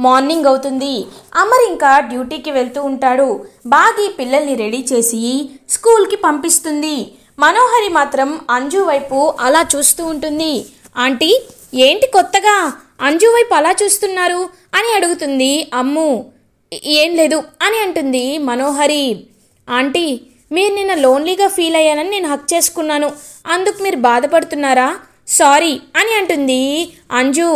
Morning అవుతుంది. అమర్ ఇంకా డ్యూటీకి వెళ్తూ ఉంటాడు. బాగి పిల్లల్ని రెడీ చేసి స్కూల్కి పంపిస్తుంది. మనోహరి మాత్రం అంజు వైపు అలా చూస్తూ ఉంటుంది. ఆంటీ, ఏంటి కొత్తగా అంజు వైపు అలా చూస్తున్నారు అని అడుగుతుంది. అమ్ము, ఏం లేదు అని అంటుంది మనోహరి. ఆంటీ, మీరు నిన్న లోన్లీగా ఫీల్ అయ్యానని నేను హక్ చేసుకున్నాను, అందుకు మీరు బాధపడుతున్నారా? సారీ అని అంటుంది అంజు.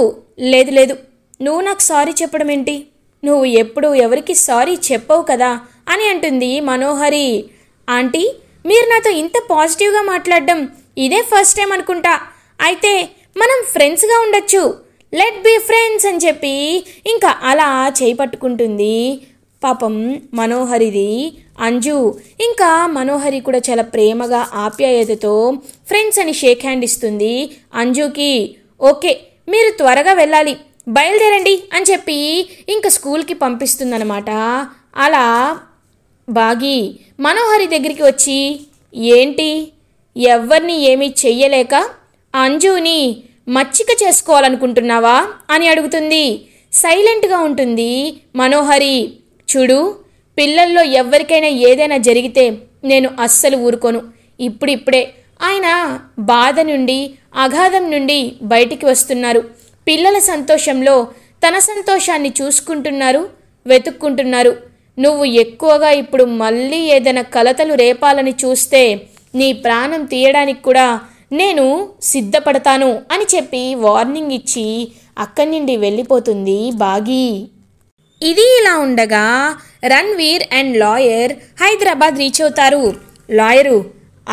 లేదు లేదు, నువ్వు నాకు సారీ చెప్పడం ఏంటి? నువ్వు ఎప్పుడు ఎవరికి సారీ చెప్పవు కదా అని అంటుంది మనోహరి. ఆంటీ, మీరు నాతో ఇంత పాజిటివ్గా మాట్లాడడం ఇదే ఫస్ట్ టైం అనుకుంటా. అయితే మనం ఫ్రెండ్స్గా ఉండొచ్చు, లెట్ బీ ఫ్రెండ్స్ అని చెప్పి ఇంకా అలా చేయి పట్టుకుంటుంది పాపం మనోహరిది అంజు. ఇంకా మనోహరి కూడా చాలా ప్రేమగా ఆప్యాయతతో ఫ్రెండ్స్ అని షేక్ హ్యాండ్ ఇస్తుంది అంజుకి. ఓకే, మీరు త్వరగా వెళ్ళాలి, బయలుదేరండి అని చెప్పి ఇంకా స్కూల్కి పంపిస్తుందన్నమాట. అలా బాగి మనోహరి దగ్గరికి వచ్చి, ఏంటి ఎవరిని ఏమీ చెయ్యలేక అంజుని మచ్చిక చేసుకోవాలనుకుంటున్నావా అని అడుగుతుంది. సైలెంట్గా ఉంటుంది మనోహరి. చూడు, పిల్లల్లో ఎవరికైనా ఏదైనా జరిగితే నేను అస్సలు ఊరుకోను. ఇప్పుడిప్పుడే ఆయన బాధ నుండి అగాధం నుండి బయటికి వస్తున్నారు. పిల్లల సంతోషంలో తన సంతోషాన్ని చూసుకుంటున్నారు, వెతుక్కుంటున్నారు. నువ్వు ఎక్కువగా ఇప్పుడు మళ్ళీ ఏదైనా కలతలు రేపాలని చూస్తే నీ ప్రాణం తీయడానికి కూడా నేను సిద్ధపడతాను అని చెప్పి వార్నింగ్ ఇచ్చి అక్కడి నుండి వెళ్ళిపోతుంది బాగి. ఇది ఇలా ఉండగా Ranveer and lawyer Hyderabad reach అవుతారు. లాయరు,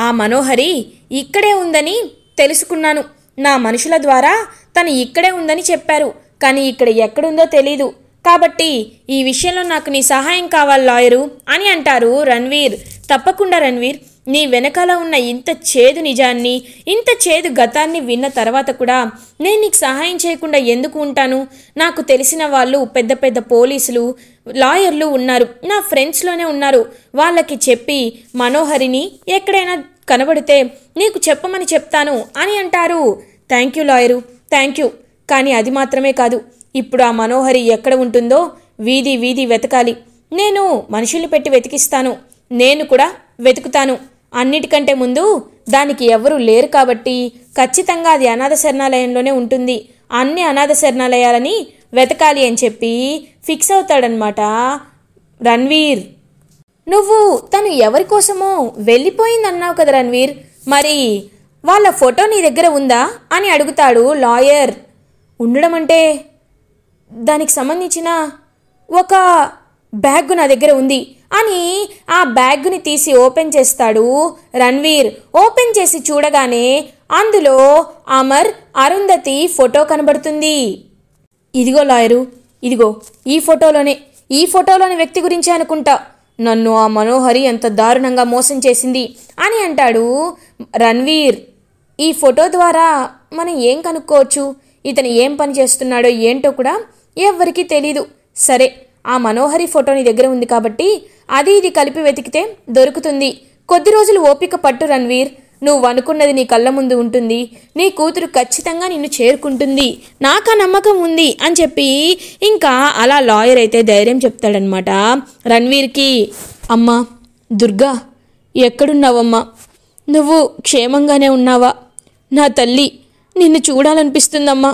ఆ మనోహరి ఇక్కడే ఉందని తెలుసుకున్నాను. నా మనుషుల ద్వారా తను ఇక్కడే ఉందని చెప్పారు, కానీ ఇక్కడ ఎక్కడుందో తెలీదు. కాబట్టి ఈ విషయంలో నాకు నీ సహాయం కావాలి లాయరు అని అంటారు రణ్వీర్. తప్పకుండా రణ్వీర్, నీ వెనకాల ఉన్న ఇంత చేదు నిజాన్ని, ఇంత చేదు గతాన్ని విన్న తర్వాత కూడా నేను నీకు సహాయం చేయకుండా ఎందుకు ఉంటాను? నాకు తెలిసిన వాళ్ళు పెద్ద పెద్ద పోలీసులు, లాయర్లు ఉన్నారు, నా ఫ్రెండ్స్లోనే ఉన్నారు. వాళ్ళకి చెప్పి మనోహరిని ఎక్కడైనా కనబడితే నీకు చెప్పమని చెప్తాను అని అంటారు. Thank you lawyer, thank you. కానీ అది మాత్రమే కాదు, ఇప్పుడు ఆ మనోహరి ఎక్కడ ఉంటుందో వీధి వీధి వెతకాలి. నేను మనుషుల్ని పెట్టి వెతికిస్తాను, నేను కూడా వెతుకుతాను. అన్నిటికంటే ముందు దానికి ఎవరూ లేరు కాబట్టి ఖచ్చితంగా అది అనాథ శరణాలయంలోనే ఉంటుంది. అన్ని అనాథ శరణాలయాలని వెతకాలి అని చెప్పి ఫిక్స్ అవుతాడనమాట రణ్వీర్. నువ్వు తను ఎవరి కోసమో వెళ్ళిపోయిందన్నావు కదా రణ్వీర్, మరి వాళ్ళ ఫోటో నీ దగ్గర ఉందా అని అడుగుతాడు లాయర్. ఉండడం అంటే దానికి సంబంధించిన ఒక బ్యాగ్ నా దగ్గర ఉంది అని ఆ బ్యాగ్ని తీసి ఓపెన్ చేస్తాడు రణ్వీర్. ఓపెన్ చేసి చూడగానే అందులో అమర్, అరుంధతి ఫోటో కనబడుతుంది. ఇదిగో లాయరు, ఇదిగో ఈ ఫోటోలోని వ్యక్తి గురించి అనుకుంటా నన్ను ఆ మనోహరి ఎంత దారుణంగా మోసం చేసింది అని అంటాడు రణ్వీర్. ఈ ఫోటో ద్వారా మనం ఏం కనుక్కోవచ్చు? ఇతను ఏం పని చేస్తున్నాడో ఏంటో కూడా ఎవ్వరికీ తెలీదు. సరే, ఆ మనోహరి ఫోటో నీ దగ్గర ఉంది కాబట్టి అది ఇది కలిపి వెతికితే దొరుకుతుంది. కొద్ది రోజులు ఓపిక పట్టు రణ్వీర్, నువ్వు అనుకున్నది నీ కళ్ళ ముందు ఉంటుంది. నీ కూతురు ఖచ్చితంగా నిన్ను చేరుకుంటుంది, నాకు ఆ నమ్మకం ఉంది అని చెప్పి ఇంకా అలా లాయర్ అయితే ధైర్యం చెప్తాడనమాట రణ్వీర్కి. అమ్మా దుర్గా, ఎక్కడున్నావమ్మా? నువ్వు క్షేమంగానే ఉన్నావా? నా తల్లి, నిన్ను చూడాలనిపిస్తుందమ్మా,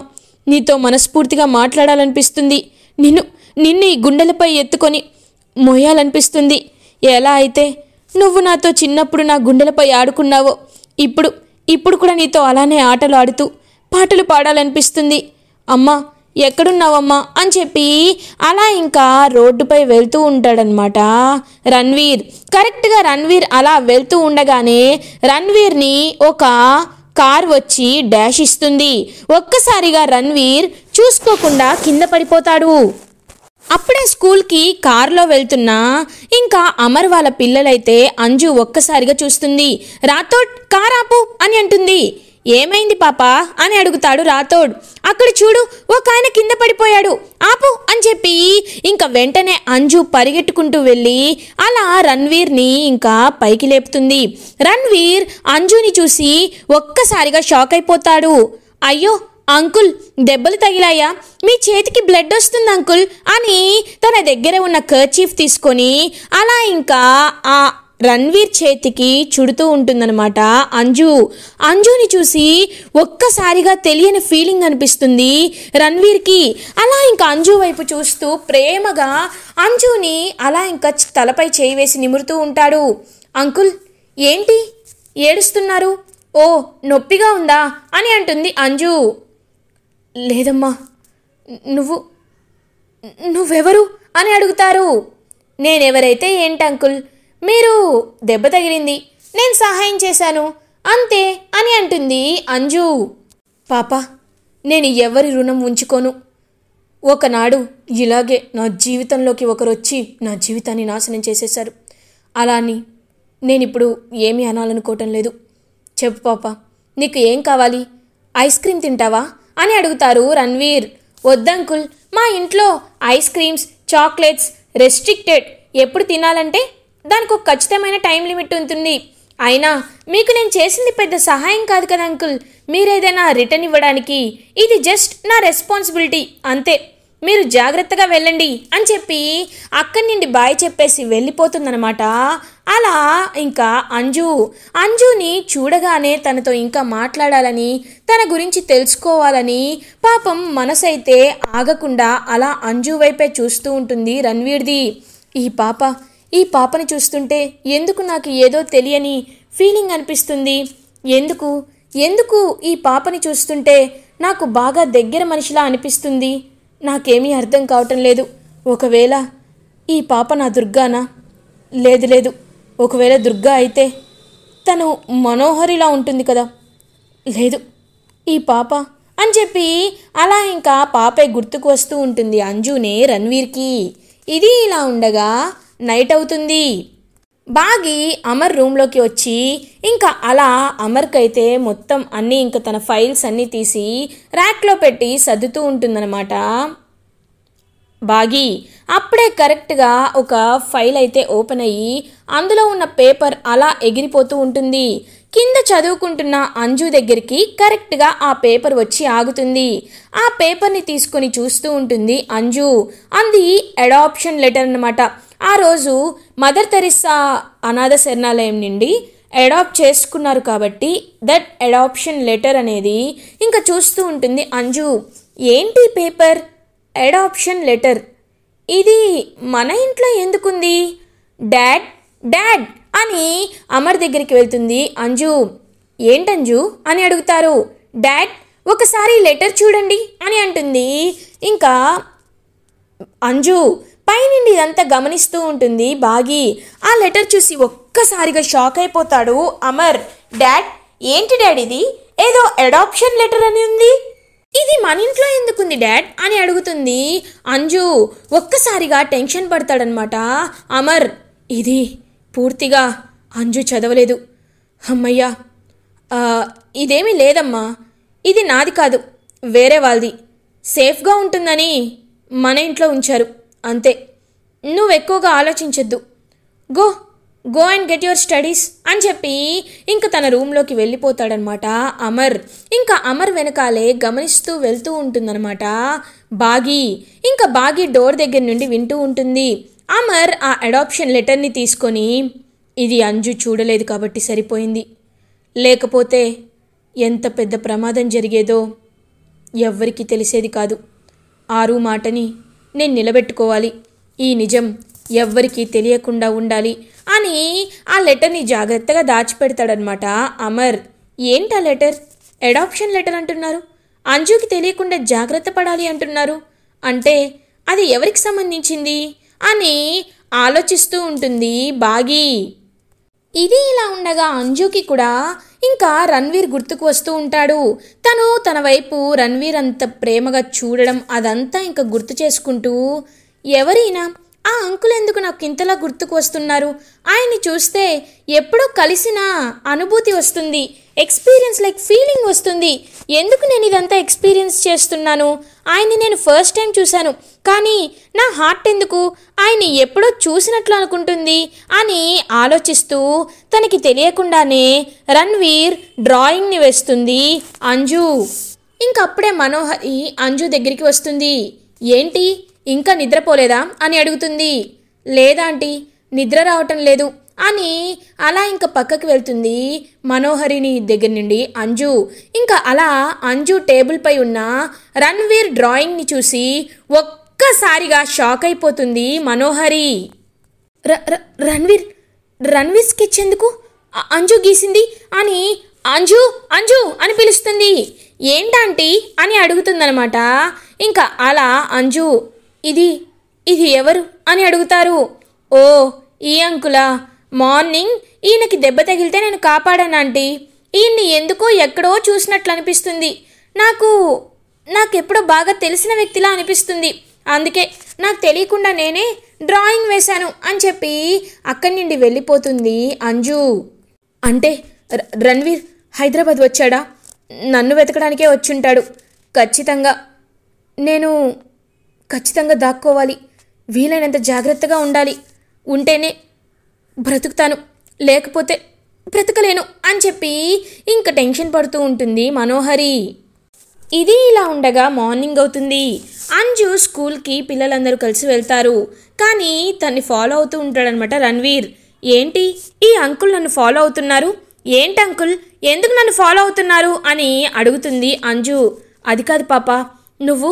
నీతో మనస్ఫూర్తిగా మాట్లాడాలనిపిస్తుంది, నిన్ను ఈ గుండెలపై ఎత్తుకొని మోయాలనిపిస్తుంది. ఎలా అయితే నువ్వు నాతో చిన్నప్పుడు నా గుండెలపై ఆడుకున్నావో ఇప్పుడు కూడా నీతో అలానే ఆటలు ఆడుతూ పాటలు పాడాలనిపిస్తుంది. అమ్మా ఎక్కడున్నావమ్మా అని చెప్పి అలా ఇంకా రోడ్డుపై వెళ్తూ ఉంటాడనమాట రణ్వీర్. కరెక్ట్గా రణ్వీర్ అలా వెళ్తూ ఉండగానే రణ్వీర్ని ఒక కార్ వచ్చి డాష్ ఇస్తుంది. ఒక్కసారిగా రణ్వీర్ చూసుకోకుండా కింద పడిపోతాడు. అప్పుడే స్కూల్కి కారులో వెళ్తున్నా ఇంకా అమర్ వాళ్ళ పిల్లలైతే అంజు ఒక్కసారిగా చూస్తుంది. రాథోడ్, కార్ ఆపు అని అంటుంది. ఏమైంది పాపా అని అడుగుతాడు రాథోడ్. అక్కడ చూడు, ఒక ఆయన కింద పడిపోయాడు, ఆపు అని చెప్పి ఇంకా వెంటనే అంజు పరిగెట్టుకుంటూ వెళ్ళి అలా రణ్వీర్ని ఇంకా పైకి లేపుతుంది. రణ్వీర్ అంజుని చూసి ఒక్కసారిగా షాక్ అయిపోతాడు. అయ్యో అంకుల్ దెబ్బలు తగిలాయా? మీ చేతికి బ్లడ్ వస్తుంది అంకుల్ అని తన దగ్గర ఉన్న కర్చీఫ్ తీసుకొని అలా ఇంకా ఆ రణ్వీర్ చేతికి చుడుతూ ఉంటుందన్నమాట అంజుని చూసి ఒక్కసారిగా తెలియని ఫీలింగ్ అనిపిస్తుంది రణ్వీర్కి. అలా ఇంకా అంజు వైపు చూస్తూ ప్రేమగా అంజుని అలా ఇంకా తలపై చేయి వేసి నిమురుతూ ఉంటాడు. అంకుల్ ఏంటి ఏడుస్తున్నారు? ఓ నొప్పిగా ఉందా అని అంటుంది అంజు. లేదమ్మా. నువ్వెవరు అని అడుగుతారు. నేనెవరైతే ఏంటి అంకుల్, మీరు దెబ్బ తగిలింది, నేను సహాయం చేశాను అంతే అని అంటుంది అంజు. పాప, నేను ఎవరి రుణం ఉంచుకోను. ఒకనాడు ఇలాగే నా జీవితంలోకి ఒకరు వచ్చి నా జీవితాన్ని నాశనం చేసేశారు. అలా అని నేనిప్పుడు ఏమీ అనాలనుకోవటం లేదు. చెప్పు పాప, నీకు ఏం కావాలి? ఐస్ క్రీమ్ తింటావా అని అడుగుతారు రణ్వీర్. వద్దంకుల్, మా ఇంట్లో ఐస్ క్రీమ్స్, చాక్లెట్స్ రెస్ట్రిక్టెడ్. ఎప్పుడు తినాలంటే దానికి ఒక ఖచ్చితమైన టైం లిమిట్ ఉంటుంది. అయినా మీకు నేను చేసింది పెద్ద సహాయం కాదు కదా అంకుల్. మీరేదైనా రిటర్న్ ఇవ్వడానికి ఇది జస్ట్ నా రెస్పాన్సిబిలిటీ అంతే. మీరు జాగ్రత్తగా వెళ్ళండి అని చెప్పి అక్కడి నుండి బాయ్ చెప్పేసి వెళ్ళిపోతుందన్నమాట. అలా ఇంకా అంజుని చూడగానే తనతో ఇంకా మాట్లాడాలని, తన గురించి తెలుసుకోవాలని పాపం మనసైతే ఆగకుండా అలా అంజు వైపే చూస్తూ ఉంటుంది రణ్వీర్ది. ఈ పాపని చూస్తుంటే ఎందుకు నాకు ఏదో తెలియని ఫీలింగ్ అనిపిస్తుంది. ఎందుకు ఈ పాపని చూస్తుంటే నాకు బాగా దగ్గర మనిషిలా అనిపిస్తుంది. నాకేమీ అర్థం కావటం లేదు. ఒకవేళ ఈ పాప నా దుర్గానా? లేదు. ఒకవేళ దుర్గా అయితే తను మనోహరిలా ఉంటుంది కదా. లేదు, ఈ పాప అని చెప్పి అలా ఇంకా పాపే గుర్తుకు వస్తూ ఉంటుంది అంజునే రణ్వీర్కి. ఇది ఇలా ఉండగా నైట్ అవుతుంది. బాగి అమర్ రూమ్లోకి వచ్చి ఇంకా అలా అమర్కైతే మొత్తం అన్నీ ఇంకా తన ఫైల్స్ అన్నీ తీసి ర్యాక్లో పెట్టి సర్దుతూ ఉంటుందన్నమాట. బాగి అప్పుడే కరెక్ట్గా ఒక ఫైల్ అయితే ఓపెన్ అయ్యి అందులో ఉన్న పేపర్ అలా ఎగిరిపోతూ ఉంటుంది. కింద చదువుకుంటున్న అంజు దగ్గరికి కరెక్ట్గా ఆ పేపర్ వచ్చి ఆగుతుంది. ఆ పేపర్ని తీసుకొని చూస్తూ ఉంటుంది అంజు. అది అడాప్షన్ లెటర్ అన్నమాట. ఆ రోజు మదర్ తెరిసా అనాథ శరణాలయం నుండి అడాప్ట్ చేసుకున్నారు కాబట్టి దట్ అడాప్షన్ లెటర్ అనేది ఇంకా చూస్తూ ఉంటుంది అంజు. ఏంటి పేపర్? Adoption letter. ఇది మన ఇంట్లో ఎందుకుంది? డాడ్ అని అమర్ దగ్గరికి వెళ్తుంది అంజు. ఏంటంజు అని అడుగుతారు. డాడ్ ఒకసారి లెటర్ చూడండి అని అంటుంది. ఇంకా అంజు పైనుండి ఇదంతా గమనిస్తూ ఉంటుంది బాగి. ఆ లెటర్ చూసి ఒక్కసారిగా షాక్ అయిపోతాడు అమర్. డాడ్ ఏంటి డాడ్ ఇది? ఏదో అడాప్షన్ లెటర్ అని ఉంది. ఇది మన ఇంట్లో ఎందుకుంది డాడ్ అని అడుగుతుంది అంజు. ఒక్కసారిగా టెన్షన్ పడతాడనమాట అమర్. ఇది పూర్తిగా అంజు చదవలేదు. అమ్మయ్యా, ఇదేమీ లేదమ్మా, ఇది నాది కాదు, వేరే వాళ్ళది. సేఫ్గా ఉంటుందని మన ఇంట్లో ఉంచారు అంతే. నువ్వు ఎక్కువగా ఆలోచించొద్దు. Go and get your studies అని చెప్పి ఇంకా తన రూమ్లోకి వెళ్ళిపోతాడనమాట అమర్. ఇంకా అమర్ వెనకాలే గమనిస్తూ వెళ్తూ ఉంటుందన్నమాట బాగి. ఇంకా బాగి డోర్ దగ్గర నుండి వింటూ ఉంటుంది. అమర్ ఆ అడాప్షన్ లెటర్ని తీసుకొని, ఇది అంజు చూడలేదు కాబట్టి సరిపోయింది, లేకపోతే ఎంత పెద్ద ప్రమాదం జరిగేదో ఎవ్వరికీ తెలిసేది కాదు. ఆరు మాటని నేను నిలబెట్టుకోవాలి. ఈ నిజం ఎవ్వరికీ తెలియకుండా ఉండాలి అని ఆ లెటర్ని జాగ్రత్తగా దాచిపెడతాడనమాట అమర్. ఏంటా లెటర్? అడాప్షన్ లెటర్ అంటున్నారు, అంజుకి తెలియకుండా జాగ్రత్త పడాలి అంటున్నారు. అంటే అది ఎవరికి సంబంధించింది అని ఆలోచిస్తూ ఉంటుంది బాగి. ఇది ఇలా ఉండగా అంజుకి కూడా ఇంకా రణ్వీర్ గుర్తుకు వస్తూ ఉంటాడు. తన వైపు రణ్వీర్ అంత ప్రేమగా చూడడం అదంతా ఇంకా గుర్తు చేసుకుంటూ, ఎవరైనా ఆ అంకుల్ ఎందుకు నాకు ఇంతలా గుర్తుకు వస్తున్నారు? ఆయన్ని చూస్తే ఎప్పుడో కలిసిన అనుభూతి వస్తుంది, ఎక్స్పీరియన్స్ లైక్ ఫీలింగ్ వస్తుంది. ఎందుకు నేను ఇదంతా ఎక్స్పీరియన్స్ చేస్తున్నాను? ఆయన్ని నేను ఫస్ట్ టైం చూశాను, కానీ నా హార్ట్ ఎందుకు ఆయన్ని ఎప్పుడో చూసినట్లు అనుకుంటుంది అని ఆలోచిస్తూ తనకి తెలియకుండానే రణ్వీర్ డ్రాయింగ్ని వేస్తుంది అంజు. ఇంకప్పుడే మనోహరి అంజు దగ్గరికి వస్తుంది. ఏంటి ఇంకా నిద్రపోలేదా అని అడుగుతుంది. లేదా ఆంటీ, నిద్ర రావటం లేదు అని అలా ఇంకా పక్కకి వెళ్తుంది మనోహరిని దగ్గర నుండి అంజు. ఇంకా అలా అంజు టేబుల్పై ఉన్న రణ్వీర్ డ్రాయింగ్ని చూసి ఒక్కసారిగా షాక్ అయిపోతుంది మనోహరి. రణ్వీర్ స్కెచ్ ఎందుకు అంజు గీసింది అని అంజు అంజు అని పిలుస్తుంది. ఏంటంటీ అని అడుగుతుందనమాట. ఇంకా అలా అంజు ఇది ఎవరు అని అడుగుతారు. ఓ ఈ అంకులా, మార్నింగ్ ఈయనకి దెబ్బ తగిలితే నేను కాపాడాను ఆంటీ. ఈయన్ని ఎందుకో ఎక్కడో చూసినట్లు అనిపిస్తుంది. నాకెప్పుడో బాగా తెలిసిన వ్యక్తిలా అనిపిస్తుంది. అందుకే నాకు తెలియకుండా నేనే డ్రాయింగ్ వేశాను అని చెప్పి అక్కడి నుండి వెళ్ళిపోతుంది అంజు. అంటే రణ్వీర్ హైదరాబాద్ వచ్చాడా? నన్ను వెతకడానికే వచ్చుంటాడు. నేను ఖచ్చితంగా దాక్కోవాలి. వీలైనంత జాగ్రత్తగా ఉండాలి. ఉంటేనే బ్రతుకుతాను, లేకపోతే బ్రతకలేను అని చెప్పి ఇంకా టెన్షన్ పడుతూ ఉంటుంది మనోహరి. ఇది ఇలా ఉండగా మార్నింగ్ అవుతుంది. అంజు స్కూల్కి పిల్లలందరూ కలిసి వెళ్తారు. కానీ తన్ని ఫాలో అవుతూ ఉంటాడనమాట రణ్వీర్. ఏంటి ఈ అంకుల్ నన్ను ఫాలో అవుతున్నారు? ఏంటి అంకుల్, ఎందుకు నన్ను ఫాలో అవుతున్నారు అని అడుగుతుంది అంజు. అది కాదు పాప, నువ్వు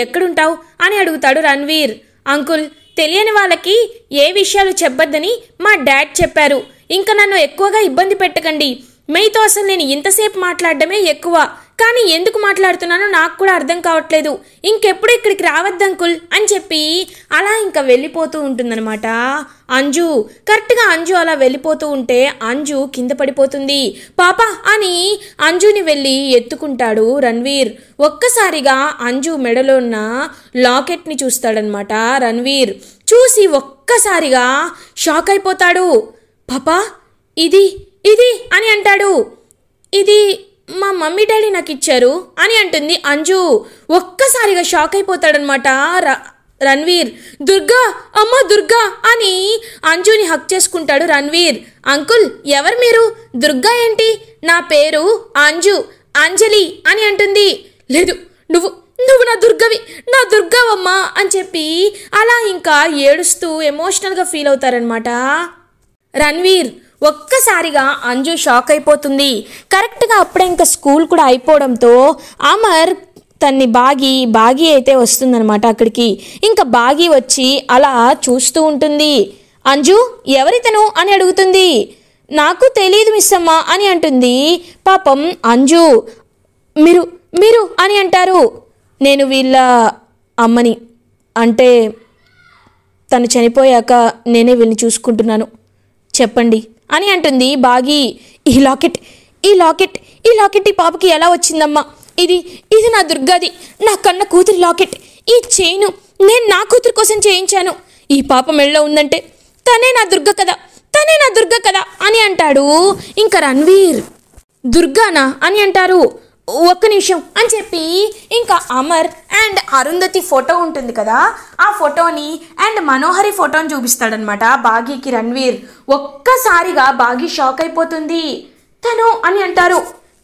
ఎక్కడుంటావు అని అడుగుతాడు రణ్వీర్. అంకుల్, తెలియని వాళ్ళకి ఏ విషయాలు చెప్పొద్దని మా డాడ్ చెప్పారు. ఇంకా నన్ను ఎక్కువగా ఇబ్బంది పెట్టకండి. మీతో అసలు నేను ఇంతసేపు మాట్లాడడమే ఎక్కువ. కానీ ఎందుకు మాట్లాడుతున్నానో నాకు కూడా అర్థం కావట్లేదు. ఇంకెప్పుడు ఇక్కడికి రావద్దు అంకుల్ అని చెప్పి అలా ఇంకా వెళ్ళిపోతూ ఉంటుందన్నమాట అంజు. కరెక్ట్గా అంజు అలా వెళ్ళిపోతూ ఉంటే అంజు కింద పడిపోతుంది. పాప అని అంజుని వెళ్ళి ఎత్తుకుంటాడు రణ్వీర్. ఒక్కసారిగా అంజు మెడలో ఉన్న లాకెట్ని చూస్తాడనమాట రణ్వీర్. చూసి ఒక్కసారిగా షాక్ అయిపోతాడు. పాపా ఇది అని అంటాడు. ఇది మా మమ్మీ డాడీ నాకు ఇచ్చారు అని అంటుంది అంజు. ఒక్కసారిగా షాక్ అయిపోతాడనమాట రణ్వీర్. దుర్గా, అమ్మ దుర్గా అని అంజుని హక్ చేసుకుంటాడు రణ్వీర్. అంకుల్, ఎవరు మీరు? దుర్గా ఏంటి? నా పేరు అంజు, అంజలి అని అంటుంది. లేదు, నువ్వు నా దుర్గావమ్మా అని చెప్పి అలా ఇంకా ఏడుస్తూ ఎమోషనల్గా ఫీల్ అవుతారనమాట రణ్వీర్. ఒక్కసారిగా అంజు షాక్ అయిపోతుంది. కరెక్ట్గా అప్పుడే ఇంకా స్కూల్ కూడా అయిపోవడంతో అమర్ తన్ని బాగి అయితే వస్తుందనమాట అక్కడికి. ఇంకా బాగి వచ్చి అలా చూస్తూ ఉంటుంది. అంజు, ఎవరితను అని అడుగుతుంది. నాకు తెలియదు మిస్ అమ్మ అని అంటుంది. పాపం అంజు, మీరు అని అంటారు. నేను వీళ్ళ అమ్మని, అంటే తను చనిపోయాక నేనే వీళ్ళని చూసుకుంటున్నాను, చెప్పండి అని అంటుంది బాగి. ఈ లాకెట్ ఈ పాపకి ఎలా వచ్చిందమ్మా? ఇది నా దుర్గాది, నా కన్న కూతురి లాకెట్. ఈ చైను నేను నా కూతురు కోసం చేయించాను. ఈ పాప మెడలో ఉందంటే తనే నా దుర్గ కదా అని అంటాడు ఇంకా రణ్వీర్. దుర్గానా అని అంటారు. ఒక్క నిమిషం అని చెప్పి ఇంకా అమర్ అండ్ అరుంధతి ఫోటో ఉంటుంది కదా, ఆ ఫోటోని అండ్ మనోహరి ఫోటోని చూపిస్తాడనమాట బాగీకి రణ్వీర్. ఒక్కసారిగా బాగి షాక్ అయిపోతుంది. తను అని అంటారు.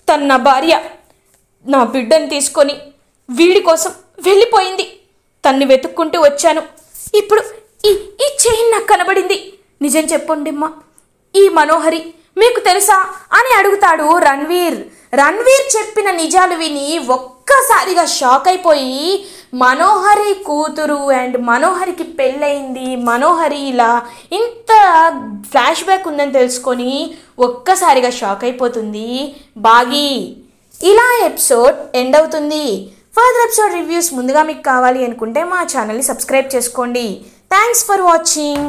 తను నా భార్య, నా బిడ్డని తీసుకొని వీడి కోసం వెళ్ళిపోయింది. తన్ని వెతుక్కుంటూ వచ్చాను. ఇప్పుడు ఈ చైన్ నాకు కనబడింది. నిజం చెప్పండి అమ్మా, ఈ మనోహరి మీకు తెలుసా అని అడుగుతాడు రణ్వీర్. రణ్వీర్ చెప్పిన నిజాలు విని ఒక్కసారిగా షాక్ అయిపోయి మనోహరి కూతురు అండ్ మనోహరికి పెళ్ళయింది, మనోహరి ఇలా ఇంత ఫ్లాష్ బ్యాక్ ఉందని తెలుసుకొని ఒక్కసారిగా షాక్ అయిపోతుంది బాగి. ఇలా ఎపిసోడ్ ఎండ్ అవుతుంది. ఫర్దర్ ఎపిసోడ్ రివ్యూస్ ముందుగా మీకు కావాలి అనుకుంటే మా ఛానల్ని సబ్స్క్రైబ్ చేసుకోండి. Thanks for watching.